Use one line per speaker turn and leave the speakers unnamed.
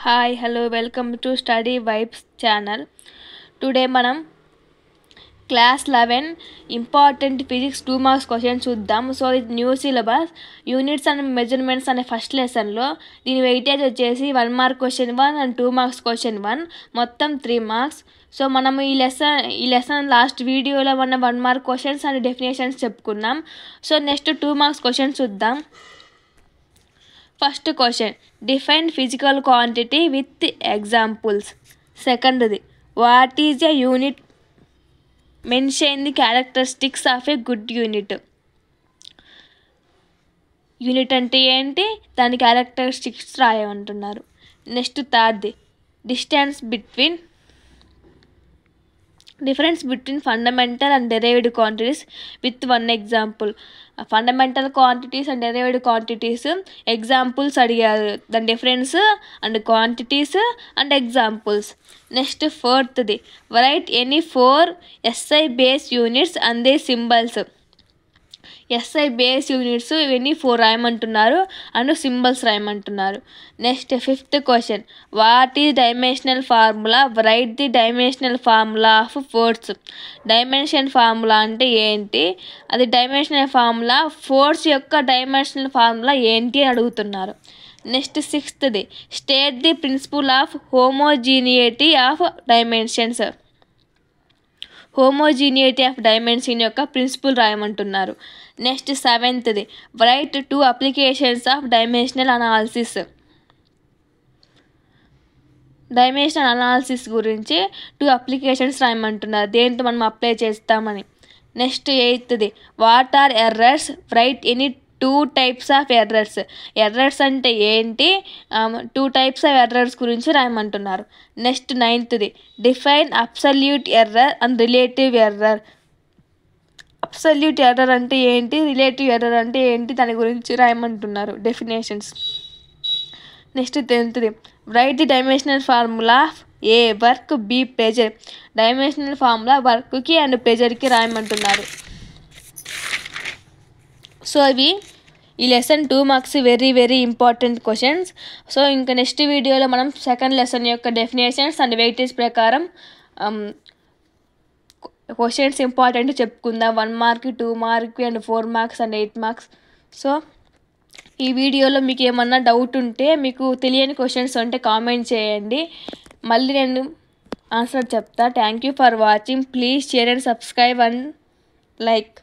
Hi, hello, welcome to Study Vibes channel. Today మనం class 11 important physics 2 marks question చూద్దాం. So ఇది new syllabus units and measurements అనే first లెసన్లో దీని weightage వచ్చేసి 1 mark question 1 and 2 marks question 1 మొత్తం 3 marks. So మనం ఈ లెసన్ లాస్ట్ వీడియోలో మనం 1 మార్క్ క్వశ్చన్స్ అండ్ డెఫినేషన్స్ చెప్పుకున్నాం. సో నెక్స్ట్ 2 మార్క్స్ క్వశ్చన్ చూద్దాం. First question, define physical quantity with examples. సెకండ్ది, what is a unit, mention the characteristics of a good unit. Unit అంటే ఏంటి, దాని క్యారెక్టరిస్టిక్స్ రాయమంటున్నారు. నెక్స్ట్ థర్డ్ది, difference between fundamental and derived quantities with 1 example. Fundamental quantities and derived quantities examples అడిగారు, దాని difference and quantities and examples. Next ఫోర్త్ది, write any 4 SI base units and their symbols. SI base units ఇవన్నీ 4 రాయమంటున్నారు and symbols రాయమంటున్నారు. Next fifth question, what is dimensional formula, write the dimensional formula of force. Dimension formula అంటే ఏంటి, అది dimensional formula, force యొక్క dimensional formula ఏంటి అని అడుగుతున్నారు. నెక్స్ట్ సిక్స్త్ది, state the principle of homogeneity of dimensions. Homogeneity of dimension యొక్క principle రాయమంటున్నారు. నెక్స్ట్ సెవెంత్ది, write 2 applications of dimensional analysis. Dimensional analysis గురించి 2 అప్లికేషన్స్ రాయమంటున్నారు, దేంట్లో మనం అప్లై చేస్తామని. నెక్స్ట్ ఎయిత్ది, what are errors, write any 2 types of errors. Errors అంటే ఏంటి, 2 టైప్స్ ఆఫ్ ఎర్రర్స్ గురించి రాయమంటున్నారు. నెక్స్ట్ నైన్త్ది, define absolute error and relative error. Absolute error అంటే ఏంటి, రిలేటివ్ ఎర్రర్ అంటే ఏంటి, దాని గురించి రాయమంటున్నారు definitions. Next 10th, write the dimensional formula A work B pressure. Dimensional formula వర్క్కి అండ్ ప్రెజర్కి రాయమంటున్నారు. సో ఇవి ఈ lesson 2 marks very very important questions. So ఇంకా నెక్స్ట్ వీడియోలో మనం సెకండ్ లెసన్ యొక్క డెఫినేషన్స్ అండ్ వెయిటేజ్ ప్రకారం క్వశ్చన్స్ ఇంపార్టెంట్ చెప్పుకుందాం. 1 mark, 2 mark and 4 marks and 8 marks. So ఈ వీడియోలో మీకు ఏమన్నా డౌట్ ఉంటే, మీకు తెలియని క్వశ్చన్స్ ఉంటే కామెంట్ చేయండి, మళ్ళీ నేను ఆన్సర్ చెప్తా. Thank you for watching. Please share and subscribe and like.